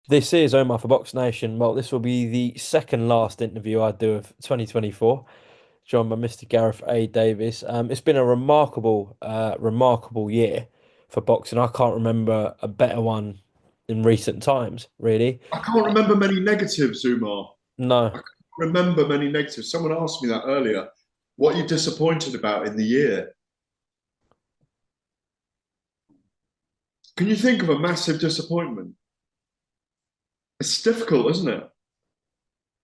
This is Omar for Box Nation. Well, this will be the second last interview I do of 2024, joined by Mr. Gareth A. Davis. It's been a remarkable year for boxing. I can't remember a better one in recent times, really. I can't remember many negatives, Umar. I No, can't remember many negatives. Someone asked me that earlier. What are you disappointed about in the year? Can you think of a massive disappointment? It's difficult, isn't it?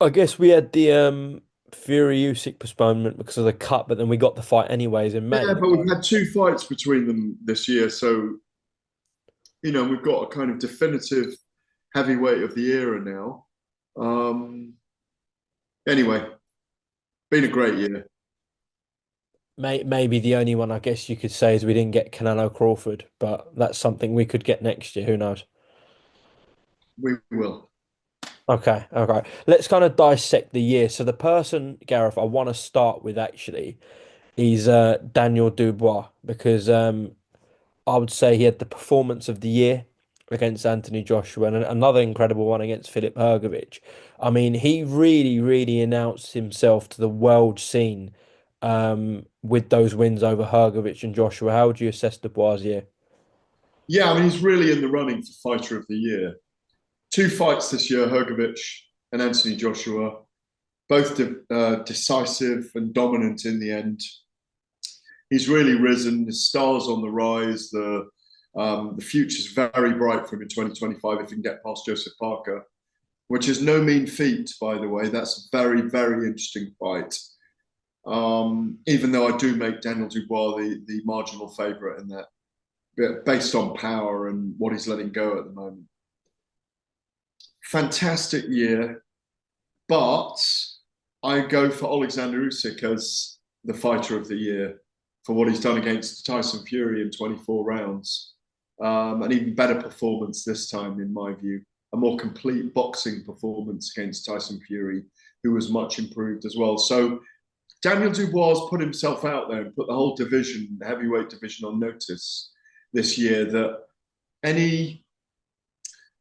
I guess we had the Fury Usyk postponement because of the cut, but then we got the fight anyways in Yeah, May. but we've had two fights between them this year, so we've got a kind of definitive heavyweight of the era now. Um, anyway, been a great year. Maybe the only one I guess you could say is we didn't get Canelo Crawford, but that's something we could get next year. Who knows? We will. Okay. Let's kind of dissect the year. So the person, Gareth, I want to start with actually is Daniel Dubois because I would say he had the performance of the year against Anthony Joshua and another incredible one against Filip Hrgović. I mean, he really announced himself to the world scene with those wins over Hrgović and Joshua. How would you assess Dubois' year? Yeah, I mean, he's really in the running for fighter of the year. Two fights this year, Hrgović and Anthony Joshua, both decisive and dominant in the end. He's really risen. His star's on the rise. The future's very bright for him in 2025 if he can get past Joseph Parker, which is no mean feat, by the way. That's a very interesting fight. Even though I do make Daniel Dubois the marginal favourite in that, based on power and what he's letting go at the moment. Fantastic year, but I go for Alexander Usyk as the fighter of the year for what he's done against Tyson Fury in 24 rounds. An even better performance this time, in my view. A more complete boxing performance against Tyson Fury, who was much improved as well. So Daniel Dubois put himself out there and put the whole division, the heavyweight division, on notice this year that any.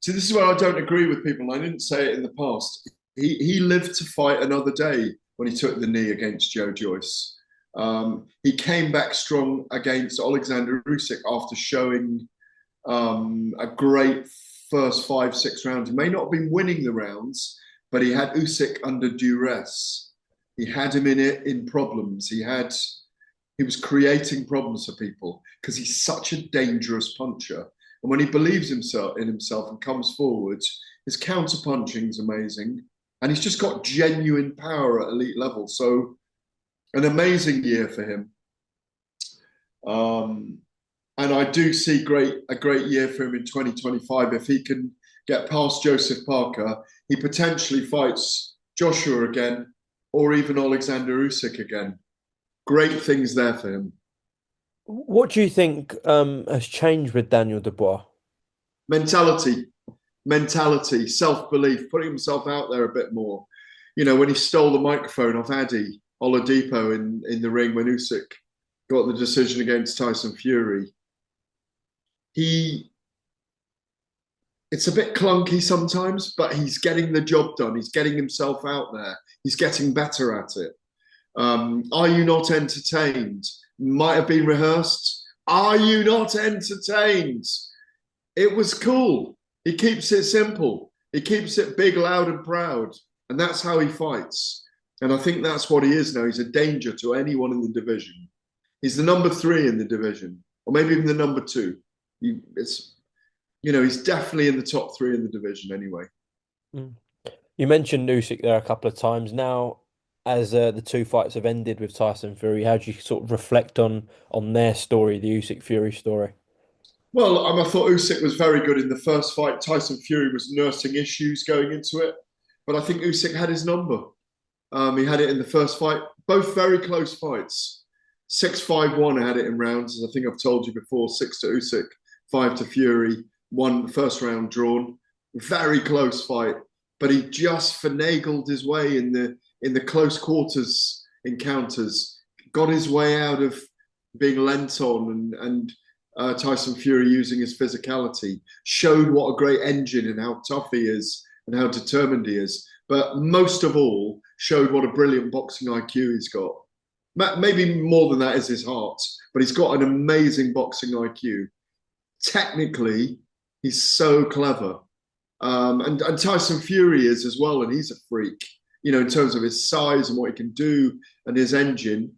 See, this is where I don't agree with people. I didn't say it in the past. He lived to fight another day when he took the knee against Joe Joyce. He came back strong against Alexander Usyk after showing a great first 5, 6 rounds. He may not have been winning the rounds, but he had Usyk under duress. He had him in problems. He was creating problems for people because he's such a dangerous puncher. And when he believes in himself and comes forward, his counter punching is amazing, and he's just got genuine power at elite level. So an amazing year for him. Um, and I do see a great year for him in 2025 if he can get past Joseph Parker. He potentially fights Joshua again, or even Alexander Usyk again. Great things there for him. What do you think has changed with Daniel Dubois? Mentality, self belief, putting himself out there a bit more. When he stole the microphone off Adi Oladipo in the ring when Usyk got the decision against Tyson Fury, he it's a bit clunky sometimes, but he's getting the job done. He's getting himself out there. He's getting better at it. Are you not entertained? Might have been rehearsed. Are you not entertained? It was cool. He keeps it simple. He keeps it big, loud, and proud. And that's how he fights. And I think that's what he is now. He's a danger to anyone in the division. He's the number 3 in the division, or maybe even the number 2. He's definitely in the top 3 in the division anyway. Mm. You mentioned Usyk there a couple of times. Now, as the two fights have ended with Tyson Fury, how do you sort of reflect on their story, the Usyk Fury story? Well, I thought Usyk was very good in the first fight. Tyson Fury was nursing issues going into it, but I think Usyk had his number. He had it in the first fight. Both very close fights. 6-5-1. I had it in rounds, as I think I've told you before. 6 to Usyk, 5 to Fury. One first round drawn. Very close fight, but he just finagled his way in the close quarters encounters. Got his way out of being lent on and Tyson Fury using his physicality, showed what a great engine and how tough he is and how determined he is. But most of all, showed what a brilliant boxing IQ he's got. Maybe more than that is his heart, but he's got an amazing boxing IQ. Technically, he's so clever. And Tyson Fury is as well, and he's a freak, in terms of his size and what he can do and his engine.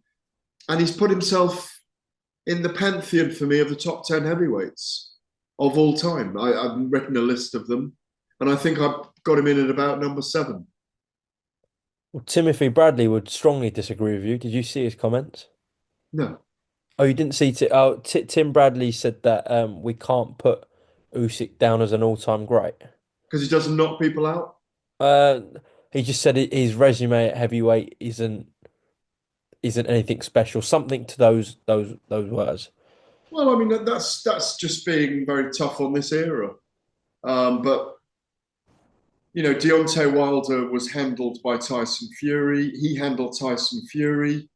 And he's put himself in the pantheon for me of the top 10 heavyweights of all time. I've written a list of them, and I think I've got him in at about number 7. Well, Timothy Bradley would strongly disagree with you. Did you see his comments? No, Oh, you didn't see Tim Bradley said that we can't put Usyk down as an all-time great. because he doesn't knock people out. Uh, he just said his resume at heavyweight isn't anything special. Something to those words. Well, I mean that's just being very tough on this era. But Deontay Wilder was handled by Tyson Fury. He handled Tyson Fury.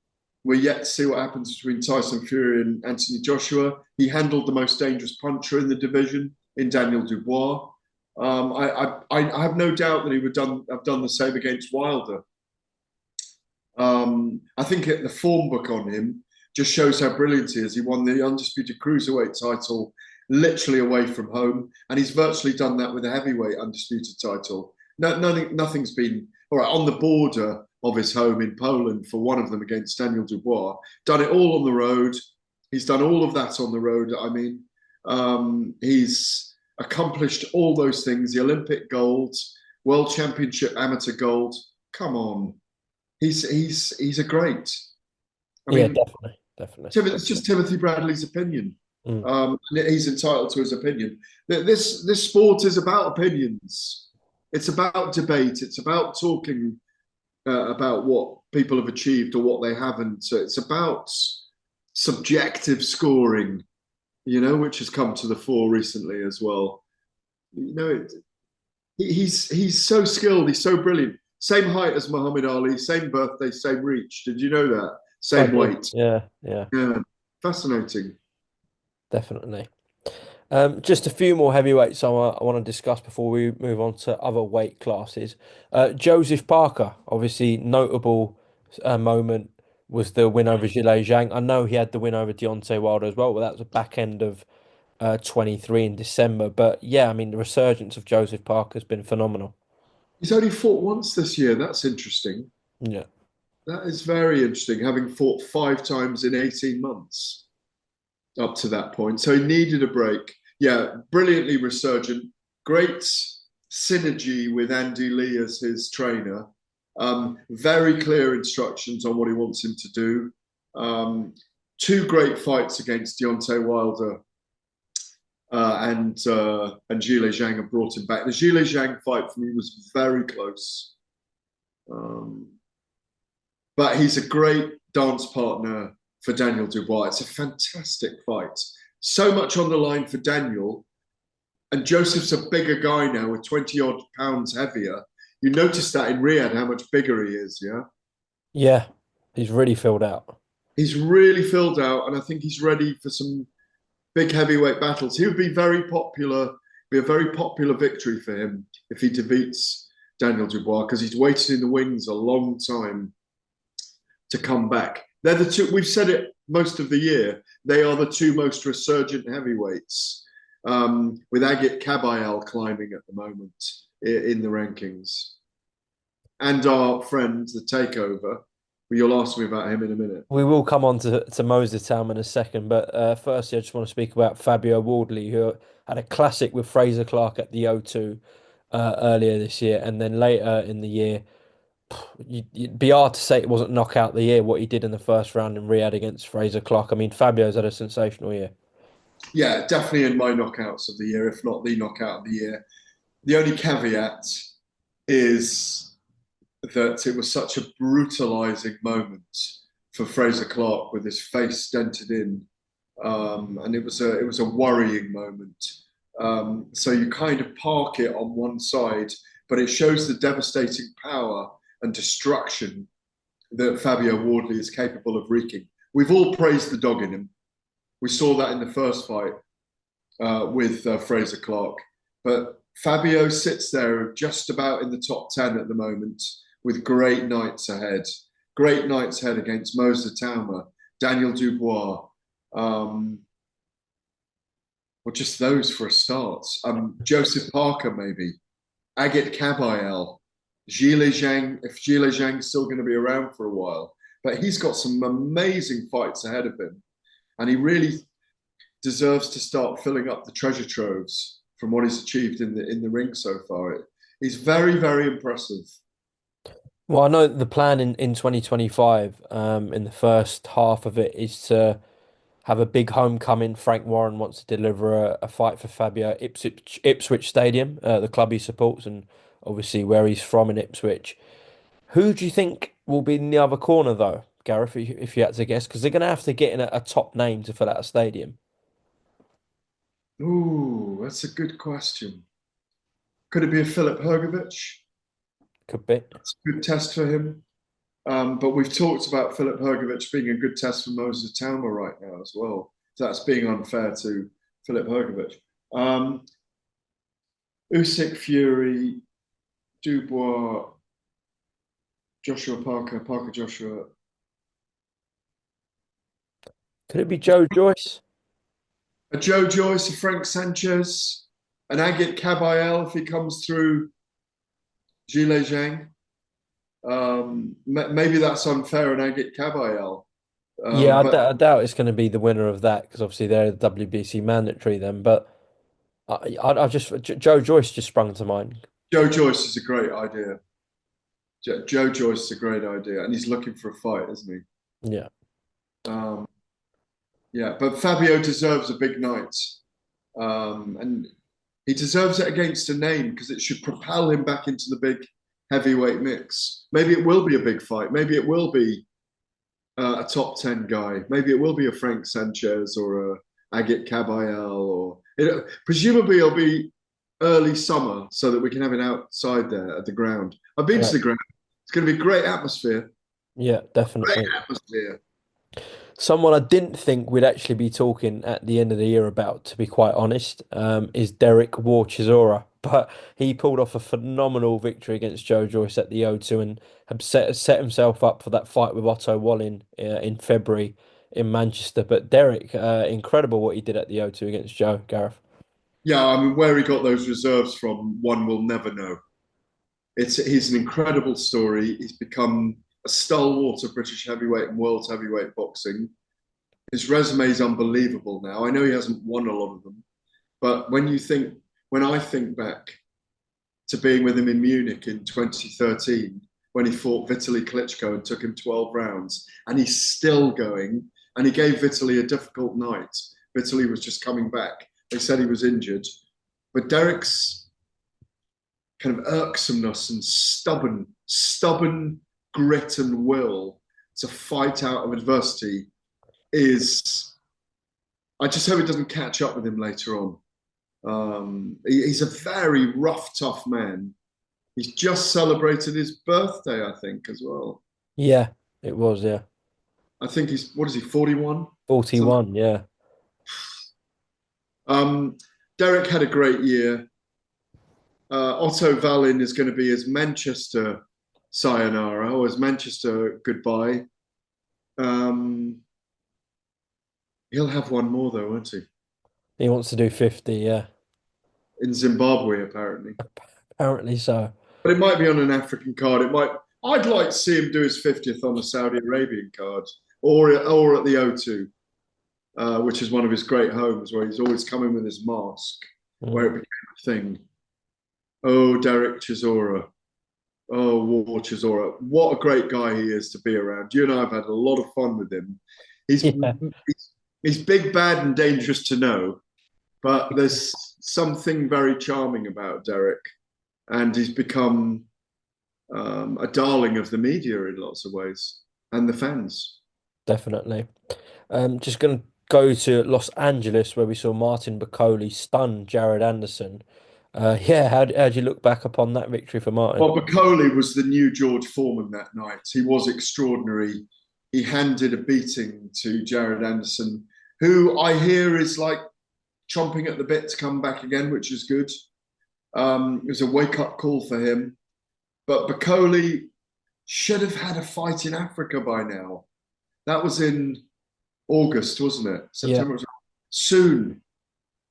We're yet to see what happens between Tyson Fury and Anthony Joshua. He handled the most dangerous puncher in the division in Daniel Dubois. I have no doubt that he would have done the same against Wilder. I think the form book on him just shows how brilliant he is. He won the undisputed cruiserweight title literally away from home, and he's virtually done that with a heavyweight undisputed title. Nothing's been all right on the border of his home in Poland for one of them against Daniel Dubois. Done it all on the road. He's done all of that on the road. I mean, he's accomplished all those things: the Olympic gold, World Championship amateur gold. Come on, he's a great. I Yeah, mean, definitely. It's just Timothy Bradley's opinion. Mm. He's entitled to his opinion. This sport is about opinions. It's about debate. It's about talking about what people have achieved or what they haven't. So it's about subjective scoring, which has come to the fore recently as well. He's so skilled. He's so brilliant. Same height as Muhammad Ali. Same birthday. Same reach. Did you know that? I Same do. weight. Yeah, Yeah, fascinating. definitely. Just a few more heavyweights I want to discuss before we move on to other weight classes. Joseph Parker, obviously notable moment was the win over Zhilei Zhang. I know he had the win over Deontay Wilder as well, but that was the back end of 23 in December. But yeah, I mean the resurgence of Joseph Parker has been phenomenal. He's only fought once this year. That's interesting. Yeah, That is very interesting, having fought 5 times in 18 months up to that point. So he needed a break. Yeah, brilliantly resurgent. Great synergy with Andy Lee as his trainer. Very clear instructions on what he wants him to do. 2 great fights against Deontay Wilder and Zhilei Zhang have brought him back. The Zhilei Zhang fight for me was very close. Um, but he's a great dance partner for Daniel Dubois. It's a fantastic fight. So much on the line for Daniel. And Joseph's a bigger guy now with 20 odd pounds heavier. You notice that in Riyadh, how much bigger he is, yeah? yeah, he's really filled out. He's really filled out, and I think he's ready for some big heavyweight battles. He would be very popular, be a very popular victory for him if he defeats Daniel Dubois, because he's waited in the wings a long time to come back. They're the two, we've said it most of the year, they are the 2 most resurgent heavyweights, with Agit Kabayel climbing at the moment in the rankings. And our friend, The Takeover, well, you'll ask me about him in a minute. We will come on to Moses Town in a second, but firstly, I just want to speak about Fabio Wardley, who had a classic with Fraser Clark at the O2 earlier this year, and then later in the year, you'd be hard to say it wasn't knockout the year what he did in the first round in Riyadh against Fraser Clark. I mean, Fabio's had a sensational year. Yeah, definitely in my knockouts of the year, if not the knockout of the year. The only caveat is that it was such a brutalizing moment for Fraser Clark with his face dented in, and it was a worrying moment. So you kind of park it on one side, but it shows the devastating power and destruction that Fabio Wardley is capable of wreaking. We've all praised the dog in him. We saw that in the first fight with Fraser Clark. But Fabio sits there just about in the top 10 at the moment with great nights ahead. Great nights ahead against Moser Tauma, Daniel Dubois, or just those for a start. Joseph Parker, maybe. Agit Kabayel. Zhile Zhang, if Zhile Zhang's still going to be around for a while. But he's got some amazing fights ahead of him. And he really deserves to start filling up the treasure troves from what he's achieved in the ring so far. He's very, very impressive. Well, I know the plan in 2025, in the first half of it, is to have a big homecoming. Frank Warren wants to deliver a fight for Fabio at Ipswich Stadium, the club he supports, and obviously where he's from in Ipswich. Who do you think will be in the other corner, though, Gareth, if you had to guess? Because they're going to have to get in a top name to fill out a stadium. Ooh, that's a good question. Could it be a Philip Hrgovic? Could be. It's a good test for him. But we've talked about Philip Hrgovic being a good test for Moses Tauma right now as well. So that's being unfair to Philip Hrgovic. Usyk, Fury, Dubois, Joshua Parker, Parker Joshua. Could it be Joe Joyce? A Joe Joyce, a Frank Sanchez, an Agit Kabayel if he comes through Zhile Zhang. Maybe that's unfair on Agit Kabayel. Yeah, But I doubt it's going to be the winner of that because obviously they're the WBC mandatory then. But I just Joe Joyce just sprung to mind. Joe Joyce is a great idea. Joe Joyce is a great idea, and he's looking for a fight, isn't Yeah, he? Yeah, but Fabio deserves a big night, and he deserves it against a name because it should propel him back into the big heavyweight mix. Maybe it will be a big fight. Maybe it will be a top 10 guy. Maybe it will be a Frank Sanchez or a Agit Kabayel, or presumably it'll be early summer so that we can have it outside there at the ground. I've been to right. the ground. It's going to be great atmosphere. Yeah, Great definitely. atmosphere. Someone I didn't think we'd actually be talking at the end of the year about, to be quite honest, is Derek War Chisora. But he pulled off a phenomenal victory against Joe Joyce at the O2 and had set himself up for that fight with Otto Wallin in February in Manchester. But Derek, incredible what he did at the O2 against Joe, Gareth. Yeah, I mean, where he got those reserves from, one will never know. He's an incredible story. He's become a stalwart of British heavyweight and world heavyweight boxing. His resume is unbelievable now. I know he hasn't won a lot of them, but when I think back to being with him in Munich in 2013, when he fought Vitaly Klitschko and took him 12 rounds, and he's still going, and he gave Vitaly a difficult night. Vitaly was just coming back. They said he was injured, but Derek's kind of irksomeness and stubborn grit and will to fight out of adversity is. I just hope it doesn't catch up with him later on. He's a very rough, tough man. He's just celebrated his birthday, I think, as well. Yeah, it was, yeah. I think he's, what is he, 41? Something. 41, yeah. Um, Derek had a great year. Otto Wallin is going to be his Manchester sayonara or his Manchester goodbye. Um, he'll have one more though, won't he? He wants to do 50, yeah. In Zimbabwe, apparently. Apparently so. But it might be on an African card. It might. I'd like to see him do his 50th on a Saudi Arabian card or at the O2, which is one of his great homes where he's always coming with his mask, where it Mm, became a thing. Oh, Derek Chisora. Oh, War Chisora. What a great guy he is to be around. You and I have had a lot of fun with him. He's yeah, he's big, bad, and dangerous to know, but there's something very charming about Derek, and he's become a darling of the media in lots of ways and the fans. definitely. Just going to go to Los Angeles where we saw Martin Bakole stun Jared Anderson. Yeah, how'd you look back upon that victory for Martin? Well, Bacoli was the new George Foreman that night. He was extraordinary. He handed a beating to Jared Anderson. who I hear is like chomping at the bit to come back again, which is good. It was a wake up call for him. But Bakoli should have had a fight in Africa by now. That was in August, wasn't it? Yeah. September. Soon.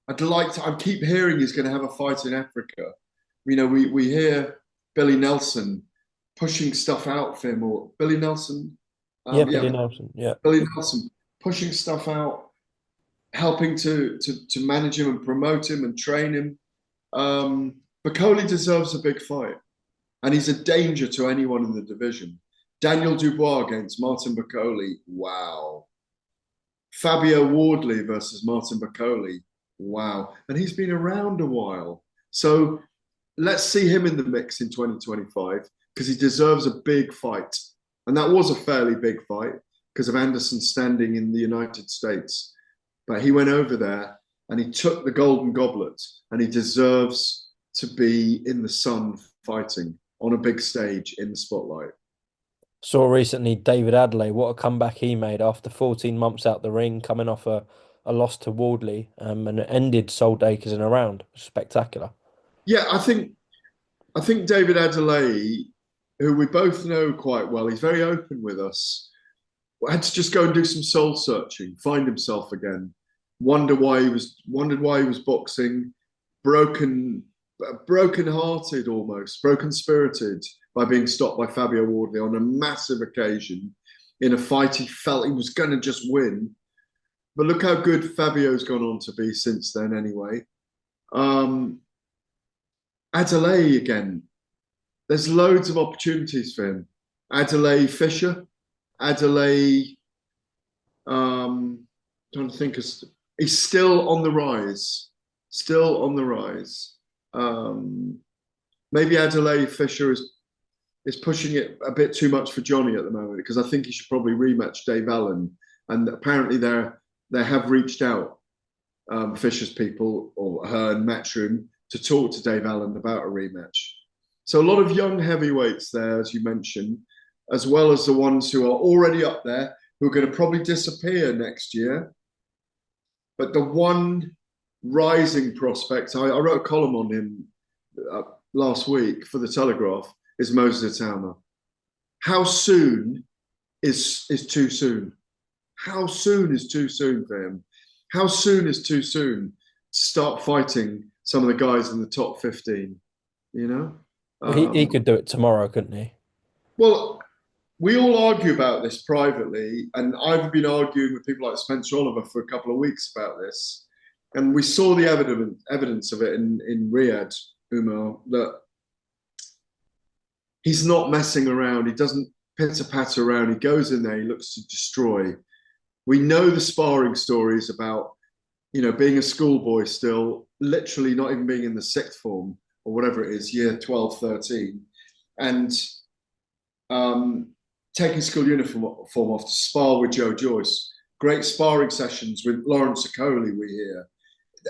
I keep hearing he's going to have a fight in Africa. We hear Billy Nelson pushing stuff out for him, or Billy Nelson, Yeah, Billy yeah, Nelson. Yeah. Billy Nelson pushing stuff out, helping to manage him and promote him and train him. Bakoli deserves a big fight, and he's a danger to anyone in the division. Daniel Dubois against Martin Bakoli. Wow. Fabio Wardley versus Martin Bakoli. Wow. And he's been around a while. So let's see him in the mix in 2025 because he deserves a big fight. And that was a fairly big fight because of Anderson standing in the United States. But he went over there and he took the golden goblet and he deserves to be in the sun fighting on a big stage in the spotlight. Saw recently David Adelaide, what a comeback he made after 14 months out the ring, coming off a loss to Wardley, and it ended Soldakers in a round. Spectacular. Yeah, I think David Adelaide, who we both know quite well, he's very open with us. Had to just go and do some soul searching, find himself again, wondered why he was boxing, broken, broken hearted almost, broken spirited by being stopped by Fabio Wardley on a massive occasion in a fight he felt he was going to just win. But look how good Fabio's gone on to be since then, anyway. Um, Adelaide again. There's loads of opportunities for him. Adelaide Fisher, Adelaide. Trying to think of, he's still on the rise, still on the rise. Maybe Adelaide Fisher is pushing it a bit too much for Johnny at the moment because I think he should probably rematch Dave Allen. And apparently they have reached out, Fisher's people or her and Matchroom to talk to Dave Allen about a rematch. So a lot of young heavyweights there, as you mentioned, as well as the ones who are already up there, who are going to probably disappear next year. But the one rising prospect, I wrote a column on him last week for the Telegraph, is Moses Itauma. How soon is too soon? How soon is too soon for him? How soon is too soon to start fighting some of the guys in the top 15? You know? Well, he Um, could do it tomorrow, couldn't he? well, we all argue about this privately, and I've been arguing with people like Spencer Oliver for a couple of weeks about this. And we saw the evidence of it in Riyadh, Umar, that he's not messing around. He doesn't pitter patter around. He goes in there, he looks to destroy. We know the sparring stories about, being a schoolboy still, literally not even being in the sixth form or whatever it is, year 12, 13, and um, taking school uniform off to spar with Joe Joyce. Great sparring sessions with Lawrence Okoli, we hear.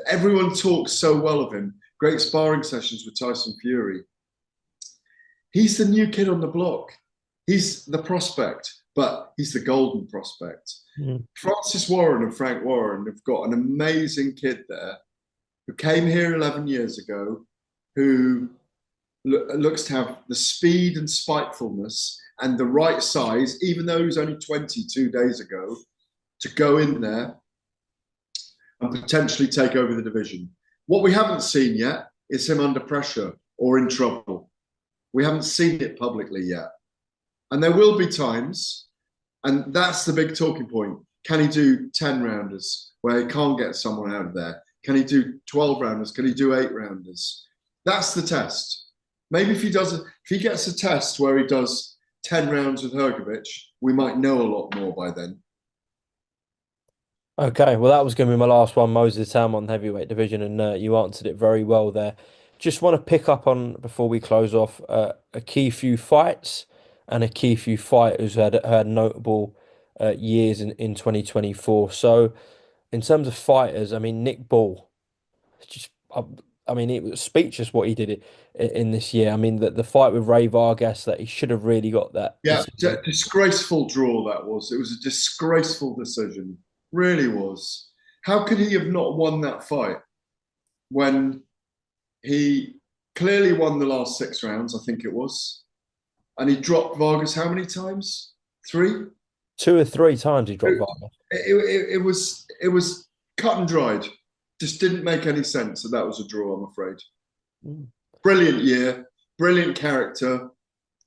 Everyone talks so well of him. Great sparring sessions with Tyson Fury. He's the new kid on the block. He's the prospect, but he's the golden prospect. Mm. Francis Warren and Frank Warren have got an amazing kid there who came here 11 years ago, who looks to have the speed and spitefulness and the right size, even though he was only 22 days ago, to go in there and potentially take over the division. What we haven't seen yet is him under pressure or in trouble. We haven't seen it publicly yet. And there will be times, and that's the big talking point. Can he do 10 rounders where he can't get someone out of there? Can he do 12 rounders? Can he do 8 rounders? That's the test. Maybe if he gets a test where he does 10 rounds with Hrgovic, we might know a lot more by then. Okay, well, that was going to be my last one, Moses Itauma on the heavyweight division, and you answered it very well there. Just want to pick up on, before we close off, a key few fights and a key few fighters who had notable years in 2024. So, in terms of fighters, I mean, Nick Ball, just, I mean, it was speechless what he did in this year. I mean, the fight with Ray Vargas, that he should have really got that Yeah, decision. disgraceful draw that was. It was a disgraceful decision. Really was. how could he have not won that fight when he clearly won the last 6 rounds, I think it was, and he dropped Vargas how many times? Three? 2 or 3 times he dropped It, Vargas. it was cut and dried. Just didn't make any sense that that was a draw, I'm afraid. Mm. Brilliant year, brilliant character,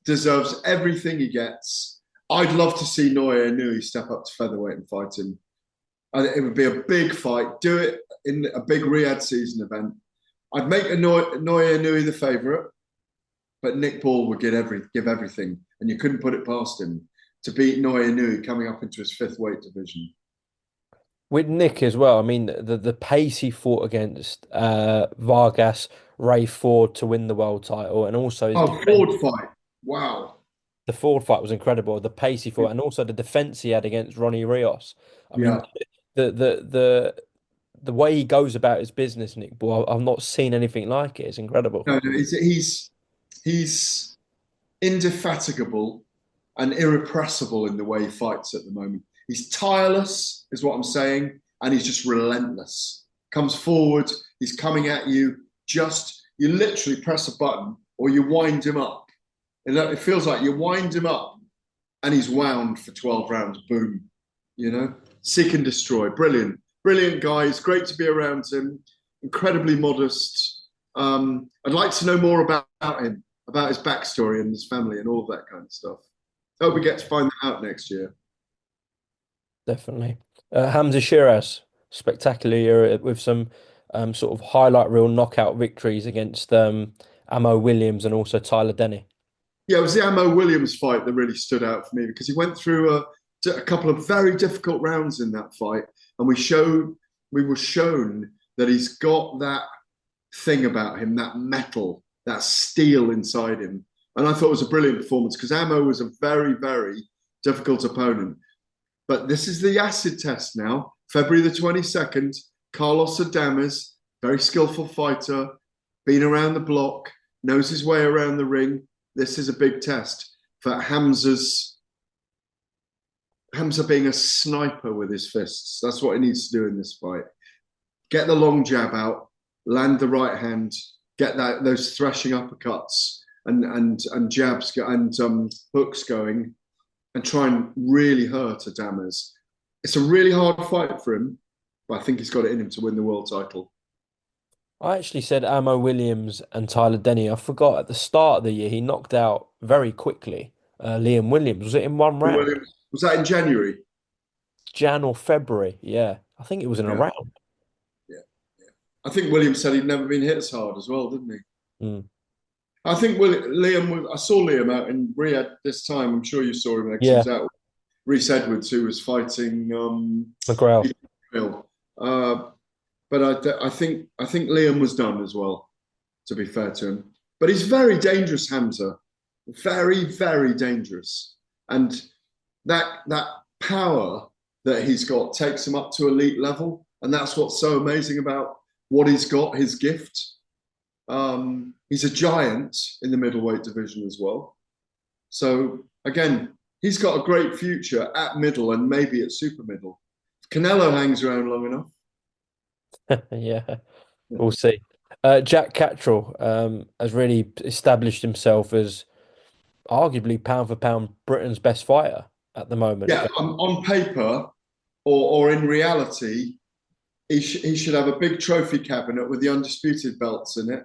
deserves everything he gets. I'd love to see Naoya Inoue step up to featherweight and fight him. It would be a big fight. Do it in a big Riyadh season event. I'd make Naoya Inoue the favourite, but Nick Ball would give everything, and you couldn't put it past him to beat Naoya Inoue coming up into his fifth weight division. With Nick as well, I mean the pace he fought against Vargas, Ray Ford to win the world title, and also his Oh, defense. Ford fight. Wow. The Ford fight was incredible. The pace he fought, and also the defense he had against Ronnie Rios. I mean, Yeah. the way he goes about his business, Nick Ball, I've not seen anything like it. It's incredible. No, no, he's indefatigable and irrepressible in the way he fights at the moment. He's tireless, is what I'm saying, and he's just relentless. Comes forward, he's coming at you. Just you literally press a button or you wind him up. And it feels like you wind him up and he's wound for 12 rounds. Boom. Seek and destroy. Brilliant. Brilliant guy. It's great to be around him. Incredibly modest. I'd like to know more about him, about his backstory and his family and all of that kind of stuff. Hope we get to find that out next year. Definitely. Hamza Shiraz, spectacular year with some sort of highlight reel knockout victories against Amo Williams and also Tyler Denny. Yeah, it was the Amo Williams fight that really stood out for me because he went through a couple of very difficult rounds in that fight, and we were shown that he's got that thing about him, that metal, that steel inside him. And I thought it was a brilliant performance because Amo was a very, very difficult opponent. But this is the acid test now. February the 22nd, Carlos Adames, very skillful fighter, been around the block, knows his way around the ring. This is a big test for Hamza being a sniper with his fists. That's what he needs to do in this fight. Get the long jab out, land the right hand, get those threshing uppercuts and jabs and hooks going, and try and really hurt Adames. It's a really hard fight for him, but I think he's got it in him to win the world title. I actually said Amo Williams and Tyler Denny. I forgot at the start of the year he knocked out very quickly Liam Williams. Was it in one round? Williams, was that in January? Jan or February? Yeah, I think it was in a Yeah, round. yeah, yeah. I think Williams said he'd never been hit as hard as well, didn't he? Mm. I think Liam. I saw Liam out in Riyadh this time. I'm sure you saw him next. He Yeah, was out with Reese Edwards, who was fighting McGrail. Peter Hill. But I think Liam was done as well. To be fair to him, but he's very dangerous, Hamza. Very, very dangerous, and that power that he's got takes him up to elite level, and that's what's so amazing about what he's got. His gift. He's a giant in the middleweight division as well. So again, he's got a great future at middle and maybe at super middle. If Canelo hangs around long enough. Yeah, we'll see. Jack Catterall has really established himself as arguably pound for pound Britain's best fighter at the moment. Yeah, on paper or in reality, he should have a big trophy cabinet with the undisputed belts in it,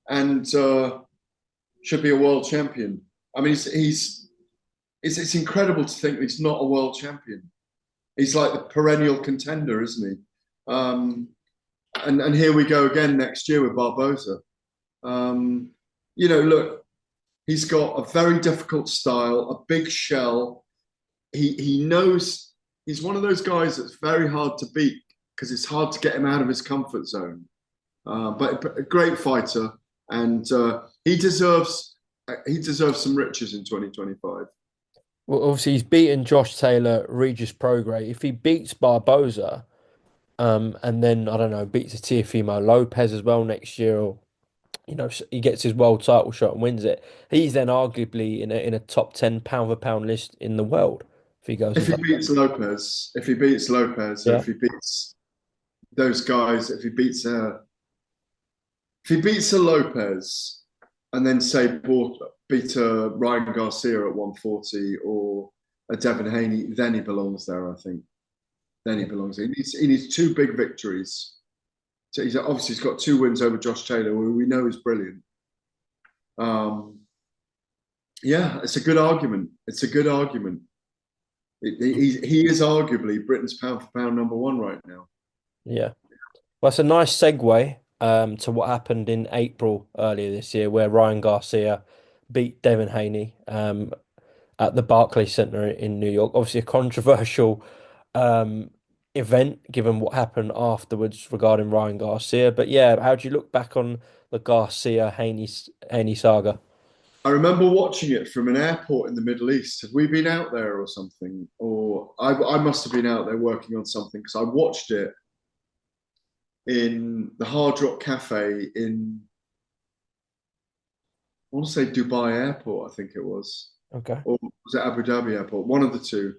and should be a world champion. I mean, it's incredible to think he's not a world champion. He's like the perennial contender, isn't he? And here we go again next year with Barboza. Look, he's got a very difficult style, a big shell. He knows he's one of those guys that's very hard to beat because it's hard to get him out of his comfort zone. But a great fighter, and he deserves some riches in 2025. Well, obviously he's beaten Josh Taylor, Regis Prograis. If he beats Barboza, and then I don't know, beats a Teofimo Lopez as well next year, or he gets his world title shot and wins it. He's then arguably in a top 10 pound for pound list in the world if he goes If and he does beats Lopez, or yeah. if he beats those guys, if he beats a Lopez and then say beat a Ryan Garcia at 140 or a Devin Haney, then he belongs there. I think then he belongs there. He needs two big victories. So he's got two wins over Josh Taylor, who we know is brilliant. Um, yeah, it's a good argument. It's a good argument. He is arguably Britain's pound for pound number one right now. Yeah. Well, it's a nice segue to what happened in April earlier this year, where Ryan Garcia beat Devin Haney at the Barclays Center in New York. Obviously, a controversial um, event given what happened afterwards regarding Ryan Garcia. But yeah, how do you look back on the Garcia Haney saga? I remember watching it from an airport in the Middle East. Had we been out there or something? Or I must have been out there working on something because I watched it in the Hard Rock Cafe in, I want to say Dubai Airport, I think it was. Okay. Or was it Abu Dhabi Airport? One of the two.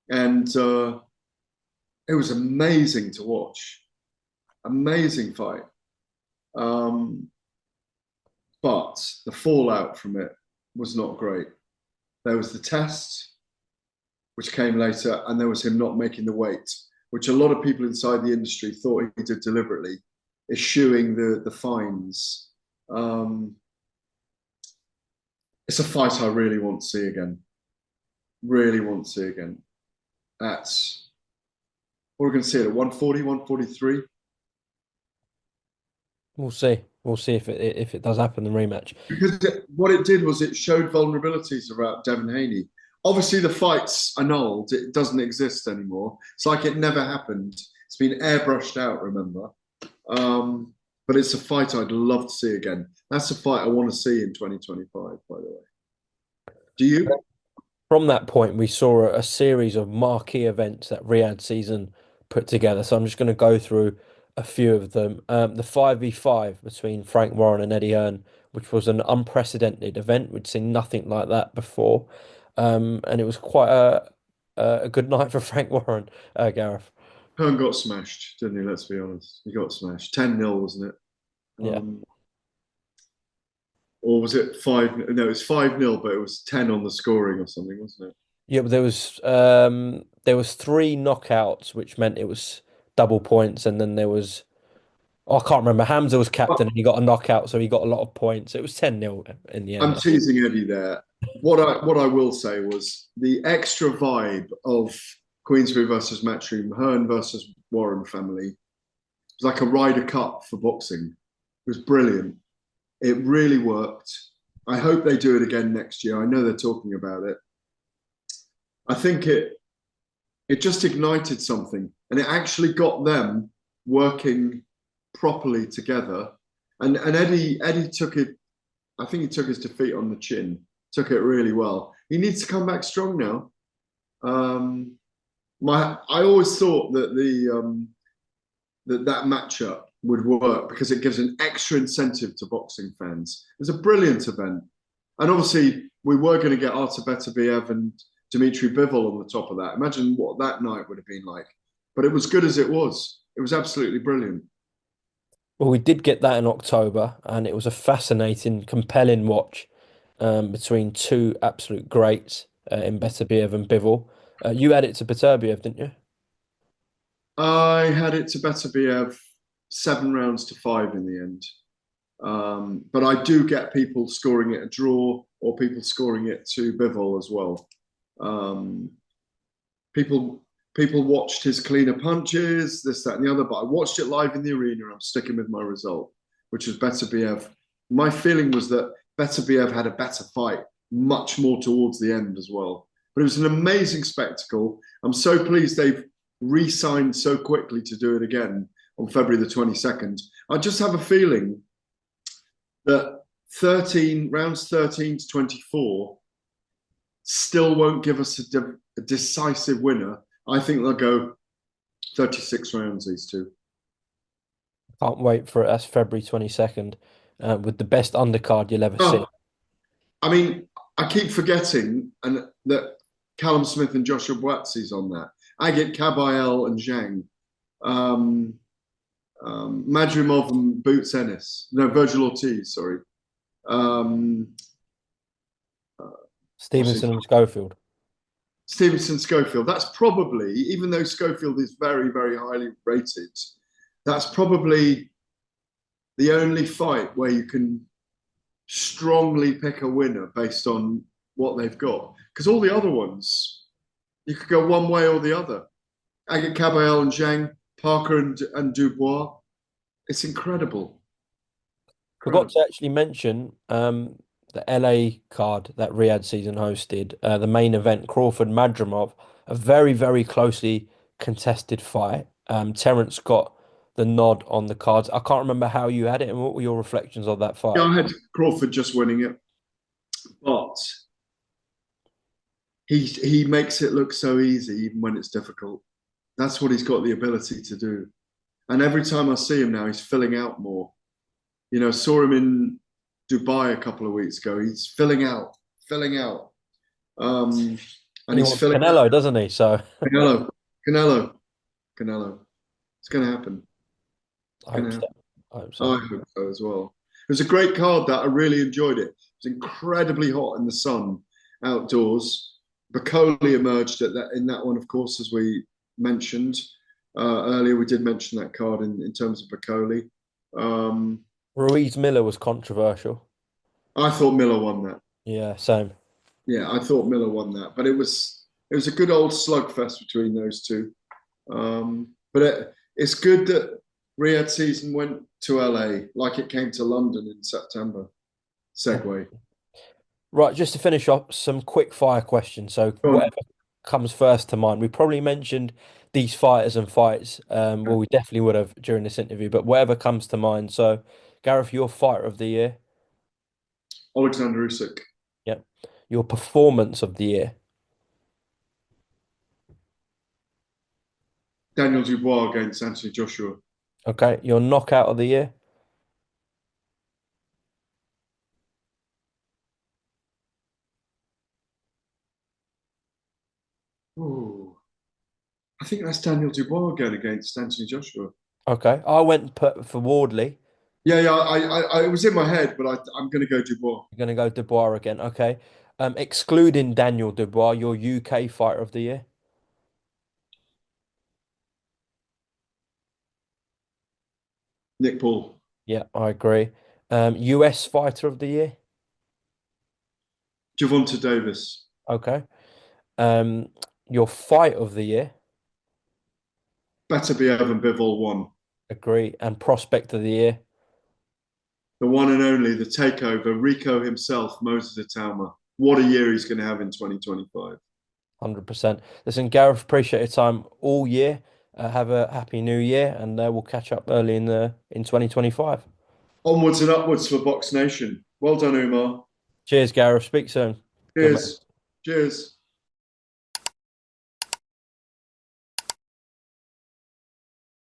And it was amazing to watch. Amazing fight. Um, but the fallout from it was not great. There was the test, which came later, and there was him not making the weight, which a lot of people inside the industry thought he did deliberately, eschewing the fines. Um, it's a fight I really want to see again. Really want to see again. That's what we're going to see at 140, 143. We'll see. We'll see if it does happen, the rematch. Because what it did was it showed vulnerabilities about Devin Haney. Obviously, the fight's annulled; it doesn't exist anymore. It's like it never happened. It's been airbrushed out. Remember, but it's a fight I'd love to see again. That's a fight I want to see in 2025. By the way, do you? From that point, we saw a series of marquee events that Riyadh season put together. So I'm just going to go through a few of them. The 5v5 between Frank Warren and Eddie Hearn, which was an unprecedented event. We'd seen nothing like that before. And it was quite a good night for Frank Warren, Gareth. Hearn got smashed, didn't he? Let's be honest. He got smashed. 10-0, wasn't it? Yeah. Or was it 5? No, it was 5-0, but it was 10 on the scoring or something, wasn't it? Yeah, but there was three knockouts, which meant it was double points, and then there was oh, I can't remember. Hamza was captain and he got a knockout, so he got a lot of points. It was 10-0 in the I'm end. teasing Eddie there. What I will say was the extra vibe of Queensbury versus Matchroom, Hearn versus Warren family. It was like a Ryder Cup for boxing. It was brilliant. It really worked. I hope they do it again next year. I know they're talking about it. I think it just ignited something, and it actually got them working properly together. And Eddie took it. I think he took his defeat on the chin. Took it really well. He needs to come back strong now. Um, I always thought that that matchup would work because it gives an extra incentive to boxing fans. It was a brilliant event, and obviously we were going to get Artur Beterbiev and Dmitry Bivol on the top of that. Imagine what that night would have been like. But it was good as it was. It was absolutely brilliant. Well, we did get that in October, and it was a fascinating, compelling watch between two absolute greats in Beterbiev and Bivol. You had it to Beterbiev, didn't you? I had it to Beterbiev 7 rounds to 5 in the end. But I do get people scoring it a draw or people scoring it to Bivol as well. Um, people watched his cleaner punches, this, that, and the other, but I watched it live in the arena. I'm sticking with my result, which was Beterbiev. My feeling was that Beterbiev had a better fight, much more towards the end as well. But it was an amazing spectacle. I'm so pleased they've re-signed so quickly to do it again on February the 22nd. I just have a feeling that 13 rounds 13 to 24 still won't give us a decisive winner. I think they'll go 36 rounds, these two. Can't wait for it. That's February 22nd, with the best undercard you'll ever see. Oh, I mean, I keep forgetting and that Callum Smith and Joshua Buatsi's on that. Agit Kabayel and Zhang. Madrimov and Boots Ennis. No, Virgil Ortiz, sorry. Um, what's his Stevenson and Schofield. Stevenson Schofield. That's probably, even though Schofield is very, very highly rated, that's probably the only fight where you can strongly pick a winner based on what they've got. Because all the other ones, you could go one way or the other. Agate Kabayel and Zhang, Parker and Dubois. It's incredible. Forgot to Incredible. actually mention the LA card that Riyadh season hosted, the main event, Crawford Madrimov, a very, very closely contested fight. Terence got the nod on the cards. I can't remember how you had it and what were your reflections of that Yeah, fight? I had Crawford just winning it, but he makes it look so easy even when it's difficult. That's what he's got the ability to do. And every time I see him now, he's filling out more. You know, saw him in Dubai a couple of weeks ago. He's filling out, filling out. Um, and He he's wants filling out. Canelo, doesn't he? So Canelo, Canelo, Canelo. It's going to happen. I It's going hope to so. happen. I hope so. I hope so as well. It was a great card that I really enjoyed it. It was incredibly hot in the sun outdoors. Bacoli emerged at that in that one, of course, as we mentioned earlier. We did mention that card in terms of Bacoli. Um, Ruiz Miller was controversial. I thought Miller won that. Yeah, same. Yeah, I thought Miller won that, but it was a good old slugfest between those two. But it's good that Riyadh season went to LA like it came to London in September. Segue. Right, just to finish off, some quick fire questions. So Go on. whatever comes first to mind. We probably mentioned these fighters and fights. Well, we definitely would have during this interview, but whatever comes to mind. So, Gareth, your fighter of the year. Alexander Usyk. Yep. Your performance of the year. Daniel Dubois against Anthony Joshua. Okay. Your knockout of the year. Ooh, I think that's Daniel Dubois again against Anthony Joshua. Okay. I went put for Wardley. Yeah, yeah, it was in my head, but I'm going to go Dubois. You're gonna go Dubois again. Okay. Excluding Daniel Dubois, your UK fighter of the year. Nick Paul. Yeah, I agree. US fighter of the year. Javonta Davis. Okay. Um, your fight of the year. Better be Evan Bivol one. Agree. And prospect of the year. The one and only, the takeover, Rico himself, Moses Itauma. What a year he's going to have in 2025. 100%. Listen, Gareth, appreciate your time all year. Have a happy new year, and we'll catch up early in 2025. Onwards and upwards for Box Nation. Well done, Umar. Cheers, Gareth. Speak soon. Good man. Cheers. Cheers.